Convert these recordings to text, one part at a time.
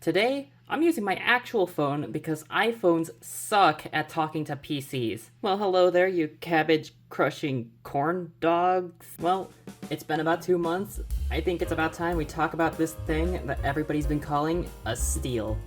Today, I'm using my actual phone because iPhones suck at talking to PCs. Well, hello there, you cabbage-crushing corn dogs. Well, it's been about 2 months. I think it's about time we talk about this thing that everybody's been calling a steal.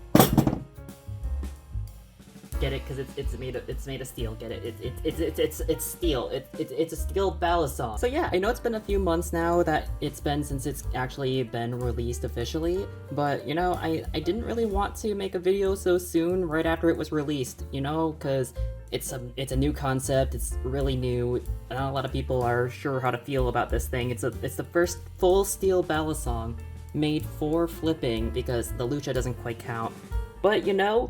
Get it? Because it's made of steel. Get it? It's steel. It's a steel balisong. So yeah, I know it's been a few months now that it's been since it's actually been released officially, but you know, I didn't really want to make a video so soon right after it was released, you know, because it's a new concept. It's really new. Not a lot of people are sure how to feel about this thing. It's the first full steel balisong made for flipping because the lucha doesn't quite count. But you know,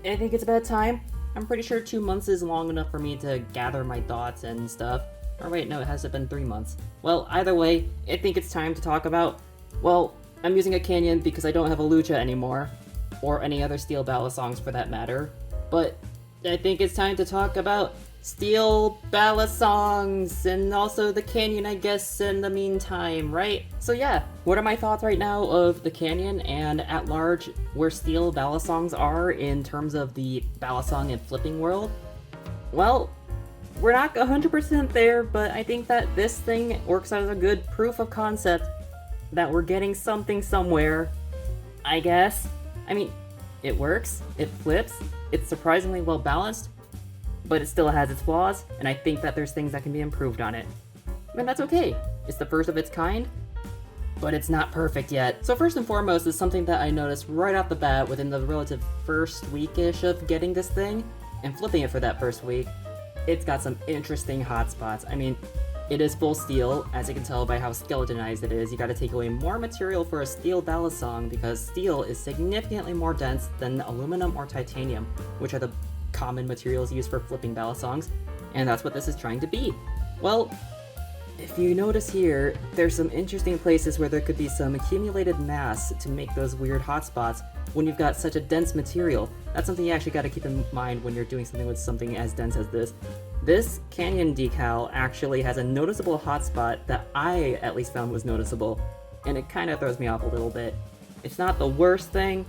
I think it's about time. I'm pretty sure 2 months is long enough for me to gather my thoughts and stuff. Or wait, no, it hasn't been 3 months. Well, either way, I think it's time to talk about, well, I'm using a canyon because I don't have a lucha anymore, or any other steel balisongs for that matter, but I think it's time to talk about steel balisongs and also the canyon, I guess, in the meantime, right? So yeah, what are my thoughts right now of the canyon and at large where steel balisongs are in terms of the balisong and flipping world? Well, we're not 100% there, but I think that this thing works as a good proof of concept that we're getting something somewhere, I guess. I mean, it works, it flips, it's surprisingly well balanced, but it still has its flaws, and I think that there's things that can be improved on it. And that's okay. It's the first of its kind, but it's not perfect yet. So first and foremost is something that I noticed right off the bat within the relative first week-ish of getting this thing, and flipping it for that first week. It's got some interesting hotspots. I mean, it is full steel, as you can tell by how skeletonized it is. You gotta take away more material for a steel balisong because steel is significantly more dense than aluminum or titanium, which are the common materials used for flipping balisongs, and that's what this is trying to be. Well, if you notice here, there's some interesting places where there could be some accumulated mass to make those weird hotspots when you've got such a dense material. That's something you actually got to keep in mind when you're doing something with something as dense as this. This canyon decal actually has a noticeable hotspot that I at least found was noticeable, and it kind of throws me off a little bit. It's not the worst thing,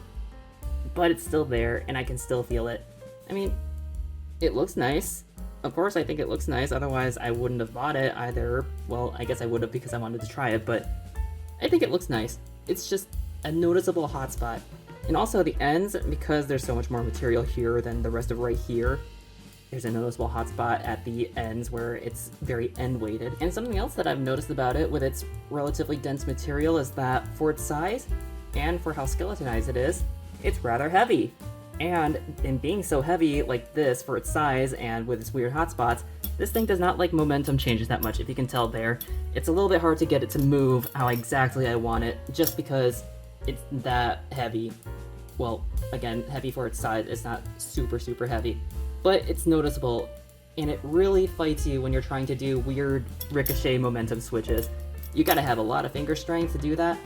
but it's still there, and I can still feel it. I mean, it looks nice. Of course I think it looks nice, otherwise I wouldn't have bought it either. Well, I guess I would have because I wanted to try it, but I think it looks nice. It's just a noticeable hotspot. And also the ends, because there's so much more material here than the rest of right here, there's a noticeable hotspot at the ends where it's very end-weighted. And something else that I've noticed about it with its relatively dense material is that for its size, and for how skeletonized it is, it's rather heavy. And in being so heavy like this for its size and with its weird hotspots, this thing does not like momentum changes that much, if you can tell there. It's a little bit hard to get it to move how exactly I want it, just because it's that heavy. Well, again, heavy for its size, it's not super heavy, but it's noticeable, and it really fights you when you're trying to do weird ricochet momentum switches. You gotta have a lot of finger strength to do that,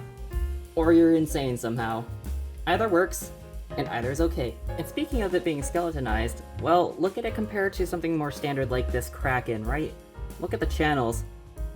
or you're insane somehow. Either works, and either is okay. And speaking of it being skeletonized, well, look at it compared to something more standard like this Kraken, right? Look at the channels.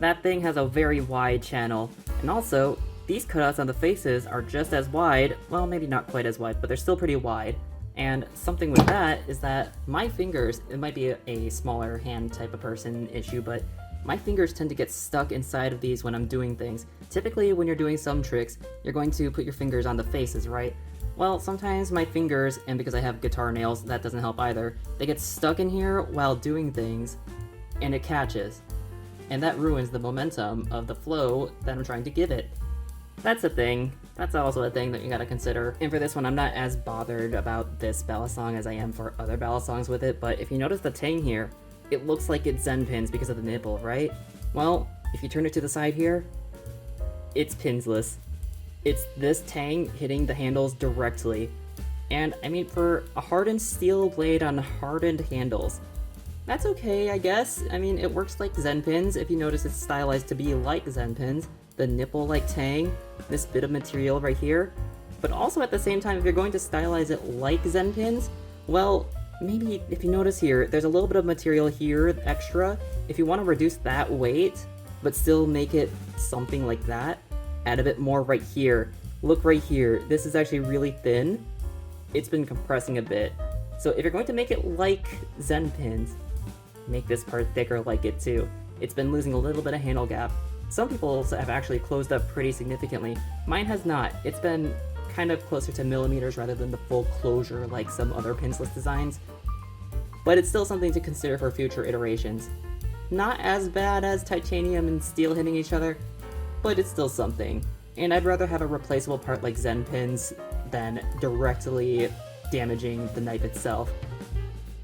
That thing has a very wide channel, and also, these cutouts on the faces are just as wide, well, maybe not quite as wide, but they're still pretty wide. And something with that is that my fingers, it might be a smaller hand type of person issue, but my fingers tend to get stuck inside of these when I'm doing things. Typically, when you're doing some tricks, you're going to put your fingers on the faces, right? Well, sometimes my fingers, and because I have guitar nails, that doesn't help either, they get stuck in here while doing things, and it catches. And that ruins the momentum of the flow that I'm trying to give it. That's a thing. That's also a thing that you gotta consider. And for this one, I'm not as bothered about this balisong as I am for other balisongs with it, but if you notice the tang here, it looks like it's Zen pins because of the nipple, right? Well, if you turn it to the side here, it's pinless. It's this tang hitting the handles directly. And I mean, for a hardened steel blade on hardened handles, that's okay, I guess. I mean, it works like Zen pins. If you notice, it's stylized to be like Zen pins. The nipple-like tang, this bit of material right here. But also at the same time, if you're going to stylize it like Zen pins, well, maybe if you notice here, there's a little bit of material here extra. If you want to reduce that weight, but still make it something like that, add a bit more right here, look right here, this is actually really thin. It's been compressing a bit. So if you're going to make it like Zen pins, make this part thicker like it too. It's been losing a little bit of handle gap. Some people have actually closed up pretty significantly. Mine has not. It's been kind of closer to millimeters rather than the full closure like some other pinless designs. But it's still something to consider for future iterations. Not as bad as titanium and steel hitting each other, but it's still something. And I'd rather have a replaceable part like Zen pins than directly damaging the knife itself.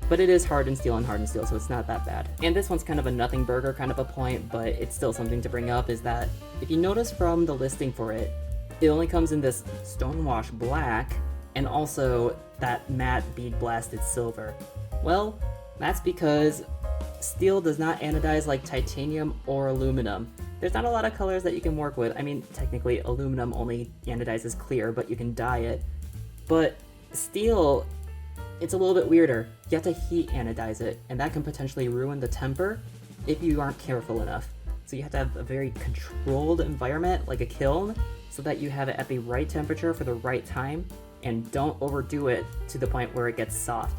But it is hardened steel, so it's not that bad. And this one's kind of a nothing burger kind of a point, but it's still something to bring up, is that if you notice from the listing for it, it only comes in this stonewash black and also that matte bead blasted silver. Well, that's because steel does not anodize like titanium or aluminum. There's not a lot of colors that you can work with. I mean, technically aluminum only anodizes clear, but you can dye it. But steel, it's a little bit weirder. You have to heat anodize it, and that can potentially ruin the temper if you aren't careful enough. So you have to have a very controlled environment, like a kiln, so that you have it at the right temperature for the right time, and don't overdo it to the point where it gets soft.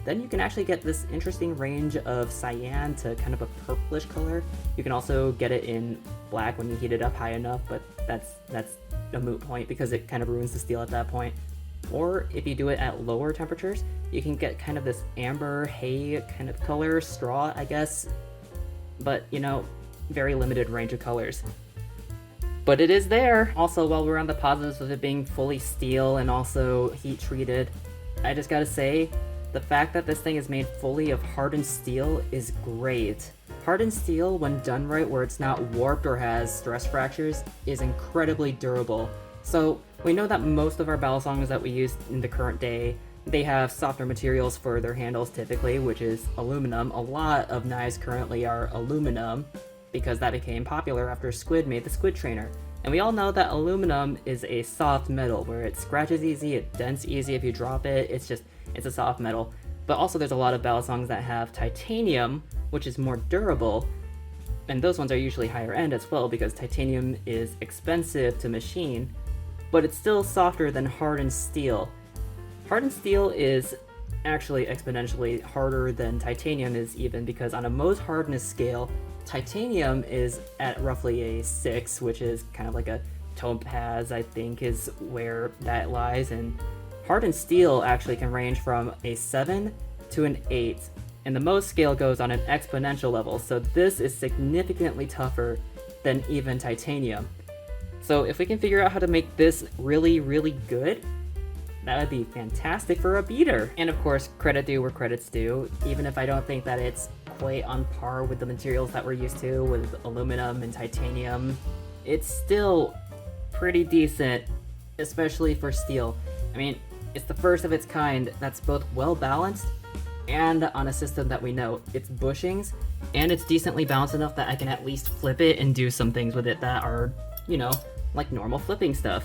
Then you can actually get this interesting range of cyan to kind of a purplish color. You can also get it in black when you heat it up high enough, but that's a moot point because it kind of ruins the steel at that point. Or if you do it at lower temperatures, you can get kind of this amber hay kind of color, straw, I guess, but you know, very limited range of colors. But it is there. Also, while we're on the positives of it being fully steel and also heat treated, I just gotta say, the fact that this thing is made fully of hardened steel is great. Hardened steel, when done right, where it's not warped or has stress fractures, is incredibly durable. So we know that most of our balisongs that we use in the current day, they have softer materials for their handles typically, which is aluminum. A lot of knives currently are aluminum because that became popular after Squid made the Squid Trainer. And we all know that aluminum is a soft metal where it scratches easy, it dents easy if you drop it, it's a soft metal. But also there's a lot of balisongs that have titanium, which is more durable, and those ones are usually higher end as well because titanium is expensive to machine, but it's still softer than hardened steel. Hardened steel is actually exponentially harder than titanium is even because on a Mohs hardness scale, titanium is at roughly a 6, which is kind of like a topaz, I think is where that lies, and hardened steel actually can range from a 7 to an 8, and the Mohs scale goes on an exponential level, so this is significantly tougher than even titanium. So if we can figure out how to make this really, really good, that would be fantastic for a beater. And of course, credit due where credit's due, even if I don't think that it's quite on par with the materials that we're used to with aluminum and titanium, it's still pretty decent, especially for steel. I mean, it's the first of its kind that's both well balanced and on a system that we know. It's bushings, and it's decently balanced enough that I can at least flip it and do some things with it that are, you know, like normal flipping stuff.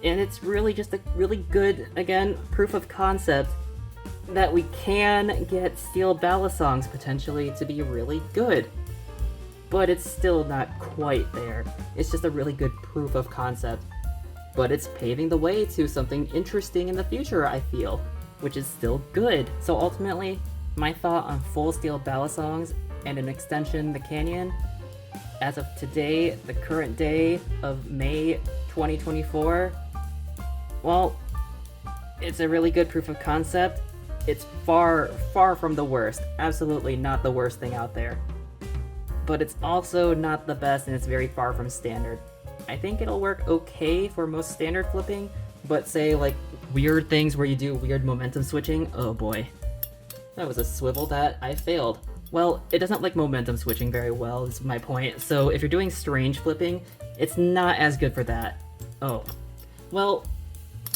And it's really just a really good, again, proof of concept that we can get steel balisongs potentially to be really good. But it's still not quite there. It's just a really good proof of concept. But it's paving the way to something interesting in the future, I feel, which is still good. So ultimately, my thought on full steel balisongs and an extension the Canyon, as of today, the current day of May 2024, well, it's a really good proof of concept. It's far, far from the worst. Absolutely not the worst thing out there. But it's also not the best, and it's very far from standard. I think it'll work okay for most standard flipping, but say like weird things where you do weird momentum switching, oh boy. That was a swivel that I failed. Well, it doesn't like momentum switching very well, is my point. So if you're doing strange flipping, it's not as good for that. Oh. Well,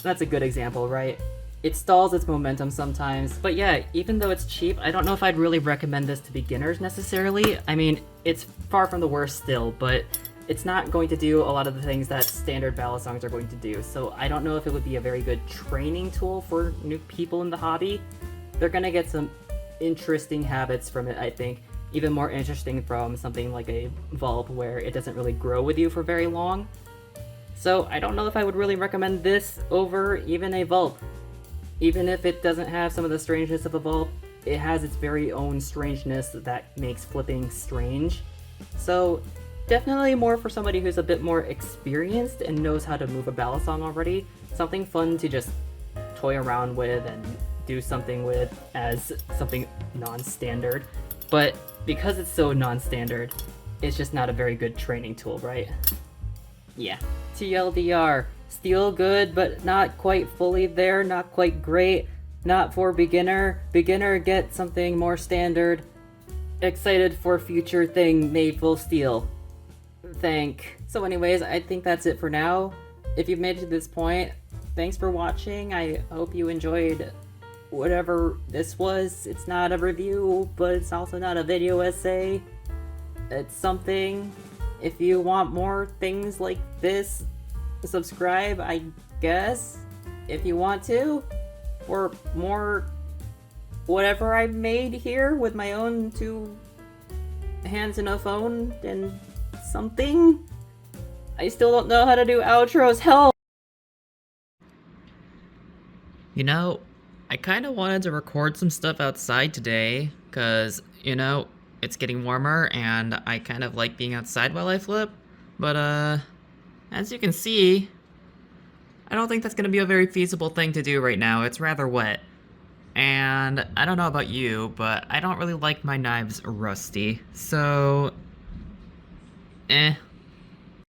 that's a good example, right? It stalls its momentum sometimes. But yeah, even though it's cheap, I don't know if I'd really recommend this to beginners necessarily. I mean, it's far from the worst still, but it's not going to do a lot of the things that standard balisongs are going to do. So I don't know if it would be a very good training tool for new people in the hobby. They're gonna get some interesting habits from it, I think. Even more interesting from something like a Vulp where it doesn't really grow with you for very long. So I don't know if I would really recommend this over even a vault. Even if it doesn't have some of the strangeness of a vault, it has its very own strangeness that makes flipping strange. So definitely more for somebody who's a bit more experienced and knows how to move a balisong already. Something fun to just toy around with and do something with as something non-standard. But because it's so non-standard, it's just not a very good training tool, right? Yeah. TLDR. Steel good, but not quite fully there, not quite great. Not for beginner. Beginner, get something more standard. Excited for future thing made full steel. Thank. So anyways, I think that's it for now. If you've made it to this point, thanks for watching. I hope you enjoyed whatever this was. It's not a review, but it's also not a video essay. It's something. If you want more things like this, subscribe, I guess, if you want to. Or more whatever I made here with my own 2 hands and a phone and something. I still don't know how to do outros. Help! You know, I kind of wanted to record some stuff outside today, because, you know, it's getting warmer and I kind of like being outside while I flip, but as you can see, I don't think that's going to be a very feasible thing to do right now. It's rather wet. And I don't know about you, but I don't really like my knives rusty. So,